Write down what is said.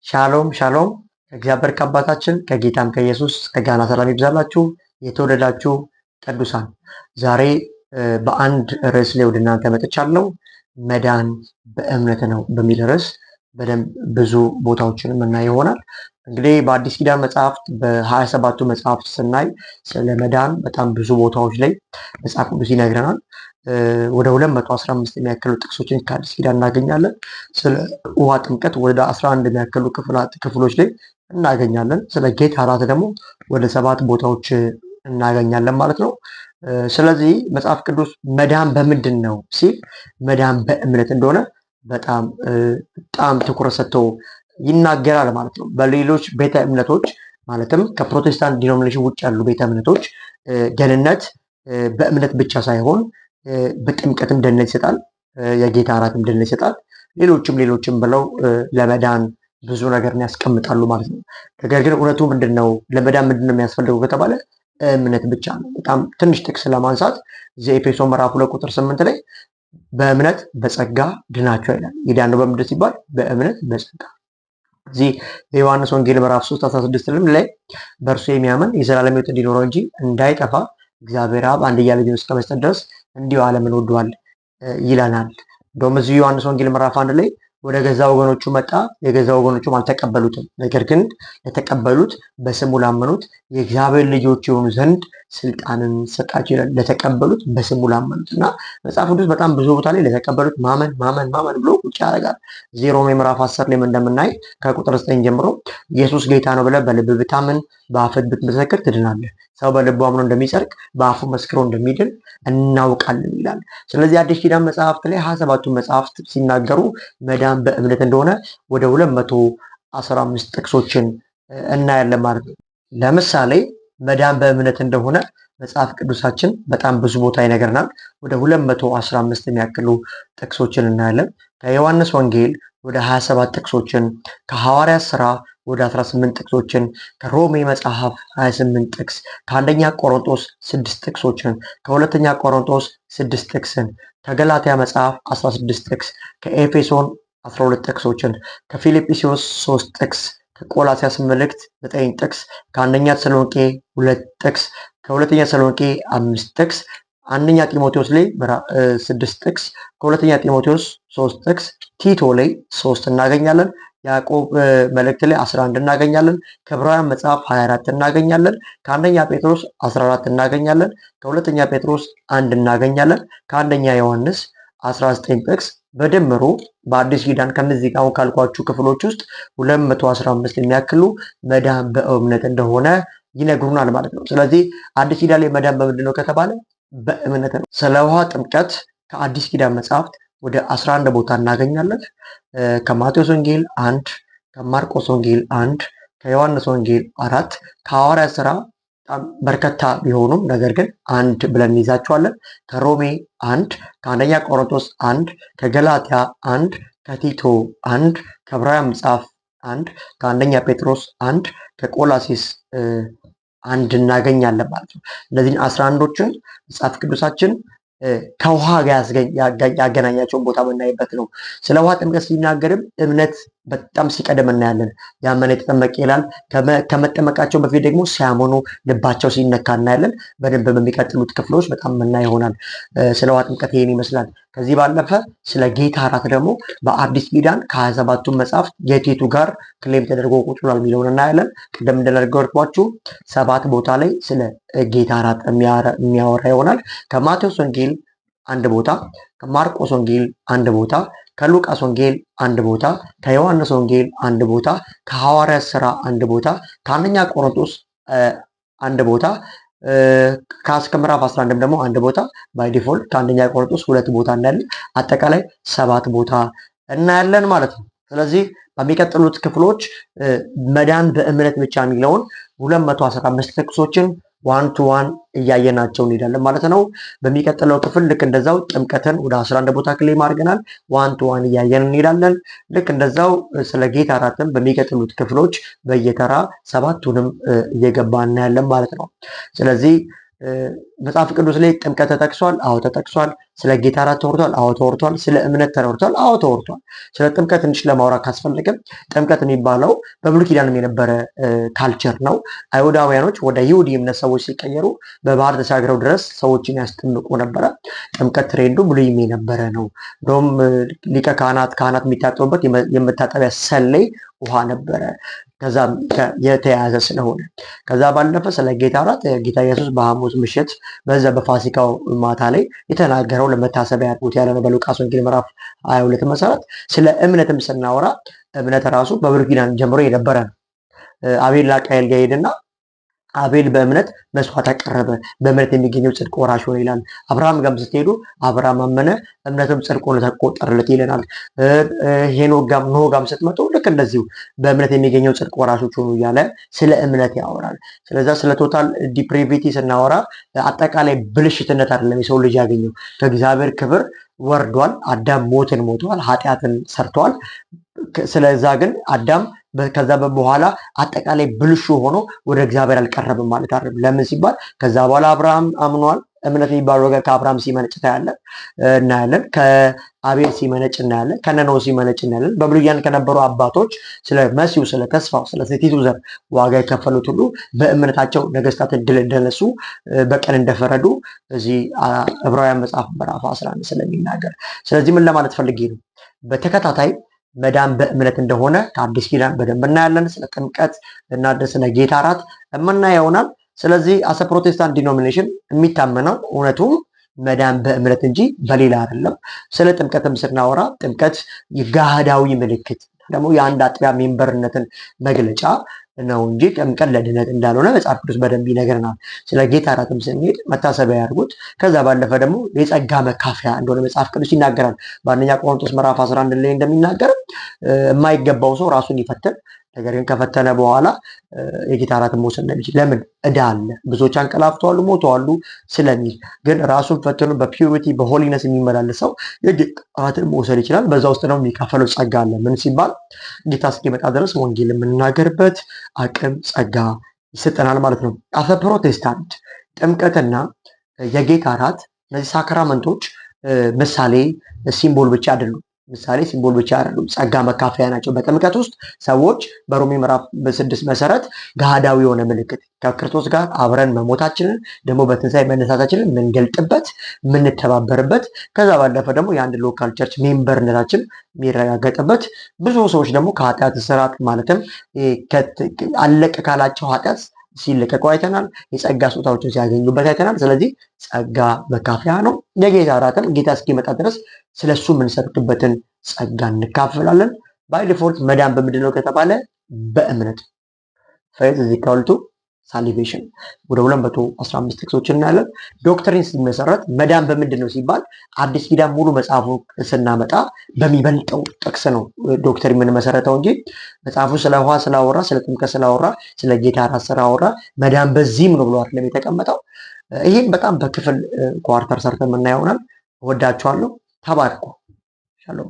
ሻሎም ሻሎም ከእግዚአብሔር ከአባታችን ከጌታም ከኢየሱስ ጸጋና ሰላም ይብዛላችሁ። የተወደዳችሁ ቅዱሳን ዛሬ በአንድ ርዕስ ላይ ወደ እናንተ መጥቻለሁ። መዳን በእምነት ነው በሚል ርዕስ በደንብ ብዙ ቦታዎችን የምናይ ይሆናል። እንግዲህ በአዲስ ኪዳን መጽሐፍት በ27ቱ መጽሐፍት ስናይ ስለ መዳን በጣም ብዙ ቦታዎች ላይ መጽሐፍ ቅዱስ ይነግረናል። ወደ 215 የሚያክሉ ጥቅሶችን ከአዲስ ኪዳን እናገኛለን። ስለ ውሃ ጥምቀት ወደ 11 የሚያክሉ ክፍሎች ላይ እናገኛለን። ስለ ጌታ እራት ደግሞ ወደ 7 ቦታዎች እናገኛለን ማለት ነው። ስለዚህ መጽሐፍ ቅዱስ መዳን በምንድን ነው ሲል መዳን በእምነት እንደሆነ በጣም ትኩረት ሰጥቶ ይናገራል ማለት ነው። በሌሎች ቤተ እምነቶች ማለትም ከፕሮቴስታንት ዲኖሚኔሽን ውጭ ያሉ ቤተ እምነቶች ደህንነት በእምነት ብቻ ሳይሆን በጥምቀትም ደህንነት ይሰጣል፣ የጌታ እራትም ደህንነት ይሰጣል፣ ሌሎችም ብለው ለመዳን ብዙ ነገርን ያስቀምጣሉ ማለት ነው። ነገር ግን እውነቱ ምንድነው? ለመዳን ምንድነው የሚያስፈልገው ከተባለ እምነት ብቻ ነው። በጣም ትንሽ ጥቅስ ለማንሳት እዚህ ኤፌሶን ምዕራፍ 2 ቁጥር 8 ላይ በእምነት በጸጋ ድናችሁ ይላል። የዳነው በምንድን ሲባል በእምነት በጸጋ። እዚህ የዮሐንስ ወንጌል ምዕራፍ 3:16 ላይ በእርሱ የሚያምን የዘላለም ሕይወት እንዲኖረው እንጂ እንዳይጠፋ እግዚአብሔር አብ አንድያ ልጁን እስከ መስጠት ድረስ እንዲሁ ዓለምን ወዷል ይለናል። እንደውም እዚህ ዮሐንስ ወንጌል ምዕራፍ 1 ላይ ወደ ገዛ ወገኖቹ መጣ፣ የገዛ ወገኖቹም አልተቀበሉትም። ነገር ግን ለተቀበሉት በስሙ ላመኑት የእግዚአብሔር ልጆች የሆኑ ዘንድ ስልጣንን ሰጣቸው ይላል። ለተቀበሉት በስሙ ላመኑት እና መጽሐፍ ቅዱስ በጣም ብዙ ቦታ ላይ ለተቀበሉት ማመን ብሎ ቁጭ ያደርጋል። እዚህ ሮሜ ምዕራፍ 10 ላይ እንደምናይ ከቁጥር 9 ጀምሮ ኢየሱስ ጌታ ነው ብለህ በልብ ብታምን በአፍህ ብትመሰክር ትድናለህ። ሰው በልቡ አምኖ እንደሚጸድቅ በአፉ መስክሮ እንደሚድን እናውቃለን ይላል። ስለዚህ አዲስ ኪዳን መጽሐፍት ላይ 27ቱ መጽሐፍት ሲናገሩ መዳን በእምነት እንደሆነ ወደ 215 ጥቅሶችን እናያለን ማለት ነው። ለምሳሌ መዳን በእምነት እንደሆነ መጽሐፍ ቅዱሳችን በጣም ብዙ ቦታ ይነግረናል። ወደ 215 የሚያክሉ ጥቅሶችን እናያለን። ከዮሐንስ ወንጌል ወደ 27 ጥቅሶችን፣ ከሐዋርያት ሥራ ወደ 18 ጥቅሶችን፣ ከሮሜ መጽሐፍ 28 ጥቅስ፣ ከአንደኛ ቆሮንቶስ 6 ጥቅሶችን፣ ከሁለተኛ ቆሮንቶስ 6 ጥቅስን፣ ከገላትያ መጽሐፍ 16 ጥቅስ፣ ከኤፌሶን 12 ጥቅሶችን፣ ከፊልጵስዩስ 3 ጥቅስ፣ ከቆላስያስ መልእክት 9 ጥቅስ፣ ከአንደኛ ተሰሎንቄ 2 ጥቅስ፣ ከሁለተኛ ተሰሎንቄ 5 ጥቅስ፣ አንደኛ ጢሞቴዎስ ላይ 6 ጥቅስ፣ ከሁለተኛ ጢሞቴዎስ 3 ጥቅስ፣ ቲቶ ላይ 3 እናገኛለን። ያዕቆብ መልእክት ላይ 11 እናገኛለን። ከዕብራውያን መጽሐፍ 24 እናገኛለን። ከአንደኛ ጴጥሮስ 14 እናገኛለን። ከሁለተኛ ጴጥሮስ 1 እናገኛለን። ከአንደኛ ዮሐንስ 19 ጥቅስ በድምሩ በአዲስ ኪዳን ከነዚህ ጋር ካልኳችሁ ክፍሎች ውስጥ 215 የሚያክሉ መዳን በእምነት እንደሆነ ይነግሩናል ማለት ነው። ስለዚህ አዲስ ኪዳን ላይ መዳን በምንድን ነው ከተባለ በእምነት ነው። ስለ ውሃ ጥምቀት ከአዲስ ኪዳን መጽሐፍት ወደ 11 ቦታ እናገኛለን። ከማቴዎስ ወንጌል 1፣ ከማርቆስ ወንጌል 1፣ ከዮሐንስ ወንጌል 4፣ ከሐዋርያት ሥራ በጣም በርካታ ቢሆኑም ነገር ግን 1 ብለን እንይዛቸዋለን። ከሮሜ 1፣ ከአንደኛ ቆሮንቶስ 1፣ ከገላትያ 1፣ ከቲቶ 1፣ ከዕብራውያን መጽሐፍ 1፣ ከአንደኛ ጴጥሮስ 1፣ ከቆላሲስ 1 እናገኛለን ማለት ነው። እነዚህን 11ዶችን መጽሐፍ ቅዱሳችን ከውሃ ጋር ያገናኛቸውን ቦታ የምናይበት ነው። ስለ ውሃ ጥምቀት ሲናገርም እምነት በጣም ሲቀደም እናያለን። ያመነ የተጠመቀ ይላል። ከመጠመቃቸው በፊት ደግሞ ሲያምኑ ልባቸው ሲነካ እናያለን። በደንብ በሚቀጥሉት ክፍሎች በጣም የምናይ ይሆናል። ስለ ውሃ ጥምቀት ይሄን ይመስላል። ከዚህ ባለፈ ስለ ጌታ እራት ደግሞ በአዲስ ኪዳን ከ27ቱ መጽሐፍት የቴቱ ጋር ክሌም ተደርጎ ቁጭ ብሏል የሚለውን እናያለን። ቅድም እንደነገርኳችሁ 7 ቦታ ላይ ስለ ጌታ እራት የሚያወራ ይሆናል። ከማቴዎስ ወንጌል 1 ቦታ፣ ከማርቆስ ወንጌል 1 ቦታ፣ ከሉቃስ ወንጌል 1 ቦታ፣ ከዮሐንስ ወንጌል 1 ቦታ፣ ከሐዋርያት ሥራ 1 ቦታ፣ ከአንደኛ ቆሮንቶስ 1 ቦታ፣ ከአስከ ምዕራፍ 11 ደግሞ 1 ቦታ፣ ባይ ዲፎልት ከአንደኛ ቆሮንቶስ 2 ቦታ እናያለን። አጠቃላይ 7 ቦታ እናያለን ማለት ነው። ስለዚህ በሚቀጥሉት ክፍሎች መዳን በእምነት ብቻ የሚለውን 215 ጥቅሶችን 1 to 1 እያየናቸው እንሄዳለን ማለት ነው። በሚቀጥለው ክፍል ልክ እንደዛው ጥምቀትን ወደ 11 ቦታ ክሌም አድርገናል። 1 to 1 እያየን እንሄዳለን። ልክ እንደዛው ስለ ጌታ እራትም በሚቀጥሉት ክፍሎች በየተራ 7ቱንም እየገባ እናያለን ማለት ነው። ስለዚህ መጽሐፍ ቅዱስ ላይ ጥምቀት ተጠቅሷል? አዎ ተጠቅሷል። ስለ ጌታ እራት ተወርቷል? አዎ ተወርቷል። ስለ እምነት ተወርቷል? አዎ ተወርቷል። ስለ ጥምቀት ትንሽ ለማውራት ካስፈለገም ጥምቀት የሚባለው በብሉይ ኪዳንም የነበረ ካልቸር ነው። አይሁዳውያኖች ወደ ይሁዲ እምነት ሰዎች ሲቀየሩ በባህር ተሻግረው ድረስ ሰዎችን ያስጠምቁ ነበረ። ጥምቀት ትሬንዱ ብሉይም የነበረ ነው። እንደውም ሊቀ ካህናት የሚታጠቡበት የመታጠቢያ ሰሌ ውሃ ነበረ። ከዛ የተያያዘ ስለሆነ ከዛ ባለፈ ስለ ጌታ እራት ጌታ ኢየሱስ በሐሙስ ምሽት በዛ በፋሲካው ማታ ላይ የተናገረው ለመታሰቢያ ያድርጉት ያለ ነው። በሉቃስ ወንጌል ምዕራፍ 22 መሰረት ስለ እምነትም ስናወራ እምነት ራሱ በብሉይ ኪዳን ጀምሮ የነበረ ነው። አቤልና ቃየል ጋር ሄድና አቤል በእምነት መስዋዕት አቀረበ፣ በእምነት የሚገኘው ጽድቅ ወራሽ ሆነ ይላል። አብርሃም ጋርም ስትሄዱ አብርሃም አመነ፣ እምነትም ጽድቅ ሆኖ ተቆጠረለት ይለናል። ኖህ ጋርም ስትመጡ ልክ እንደዚሁ በእምነት የሚገኘው ጽድቅ ወራሾች ሆኑ እያለ ስለ እምነት ያወራል። ስለዛ ስለ ቶታል ዲፕሪቪቲ ስናወራ አጠቃላይ ብልሽትነት አይደለም የሰው ልጅ ያገኘው፣ ከእግዚአብሔር ክብር ወርዷል። አዳም ሞትን ሞቷል፣ ኃጢአትን ሰርቷል። ስለዛ ግን አዳም ከዛ በኋላ አጠቃላይ ብልሹ ሆኖ ወደ እግዚአብሔር አልቀረብም ማለት አይደለም። ለምን ሲባል ከዛ በኋላ አብርሃም አምኗል። እምነት የሚባለው ነገር ከአብርሃም ሲመነጭ እናያለን። ከአቤል ሲመነጭ እናያለን። ከነኖህ ሲመነጭ እናያለን። በብሉይ ኪዳን ከነበሩ አባቶች ስለ መሲሁ፣ ስለ ተስፋው፣ ስለ ሴቲቱ ዘር ዋጋ የከፈሉት ሁሉ በእምነታቸው ነገስታትን ድል እንደነሱ በቀን እንደፈረዱ እዚህ ዕብራውያን መጽሐፍ ምዕራፍ 11 ስለሚናገር፣ ስለዚህ ምን ለማለት ፈልጌ ነው በተከታታይ መዳን በእምነት እንደሆነ ከአዲስ ኪዳን በደንብ እናያለን። ስለ ጥምቀት እና ስለ ጌታ እራት የምናየው ይሆናል። ስለዚህ አሰ ፕሮቴስታንት ዲኖሚኔሽን የሚታመነው እውነቱም መዳን በእምነት እንጂ በሌላ አይደለም። ስለ ጥምቀትም ስናወራ ጥምቀት የጋህዳዊ ምልክት ደግሞ የአንድ አጥቢያ ሜምበርነትን መግለጫ ነው እንጂ ጥምቀት ለድነት እንዳልሆነ መጽሐፍ ቅዱስ በደንብ ይነግረናል። ስለ ጌታ እራትም ስንሄድ መታሰቢያ ያድርጉት። ከዛ ባለፈ ደግሞ የጸጋ መካፈያ እንደሆነ መጽሐፍ ቅዱስ ይናገራል። በአንደኛ ቆሮንቶስ ምዕራፍ 11 ላይ እንደሚናገር የማይገባው ሰው ራሱን ይፈትን፣ ነገር ግን ከፈተነ በኋላ የጌታ እራትን መውሰድ እንደሚችል። ለምን? ዕዳ አለ፣ ብዙዎች አንቀላፍተዋል፣ ሞተዋል ስለሚል። ግን ራሱን ፈትኖ በፒዩሪቲ በሆሊነስ የሚመላለስ ሰው የጌታ እራትን መውሰድ ይችላል። በዛ ውስጥ ነው የሚካፈለው ጸጋ አለ። ምን ሲባል ጌታ እስኪመጣ ድረስ ወንጌል የምንናገርበት አቅም ጸጋ ይሰጠናል ማለት ነው። አፈ ፕሮቴስታንት ጥምቀትና የጌታ እራት እነዚህ ሳክራመንቶች ምሳሌ ሲምቦል ብቻ አይደሉም። ምሳሌ ሲምቦል ብቻ አይደሉም፣ ጸጋ መካፈያ ናቸው። በጥምቀት ውስጥ ሰዎች በሮሜ ምዕራፍ 6 መሰረት ገሃዳዊ የሆነ ምልክት ከክርስቶስ ጋር አብረን መሞታችንን ደግሞ በትንሣኤ መነሳታችንን የምንገልጥበት የምንተባበርበት፣ ከዛ ባለፈ ደግሞ የአንድ ሎካል ቸርች ሜምበርነታችን የሚረጋገጥበት፣ ብዙ ሰዎች ደግሞ ከኃጢአት ስርዓት ማለትም አለቀ ካላቸው ኃጢአት ሲለቀቁ አይተናል። የጸጋ ስጦታዎችን ሲያገኙበት አይተናል። ስለዚህ ጸጋ መካፈያ ነው። የጌታ እራትም ጌታ እስኪመጣ ድረስ ስለሱ የምንሰብክበትን ጸጋ እንካፈላለን። ባይ ዲፎልት መዳን በምንድን ነው ከተባለ በእምነት ፌዝ ኢዝ ኢኳል ቱ ሳሊቬሽን። ወደ 215 ጥቅሶች እናያለን። ዶክትሪን ሲመሰረት መዳን በምንድን ነው ሲባል አዲስ ኪዳን ሙሉ መጽሐፉ ስናመጣ በሚበልጠው ጥቅስ ነው ዶክትሪን የምንመሰረተው እንጂ መጽሐፉ ስለ ውሃ ስላወራ፣ ስለ ጥምቀት ስላወራ፣ ስለ ጌታ እራት ስላወራ መዳን በዚህም ነው ብሎ አይደለም የተቀመጠው። ይህም በጣም በክፍል ኳርተር ሰርተን የምናየው ይሆናል። እወዳችኋለሁ። ተባርኩ። ሻሎም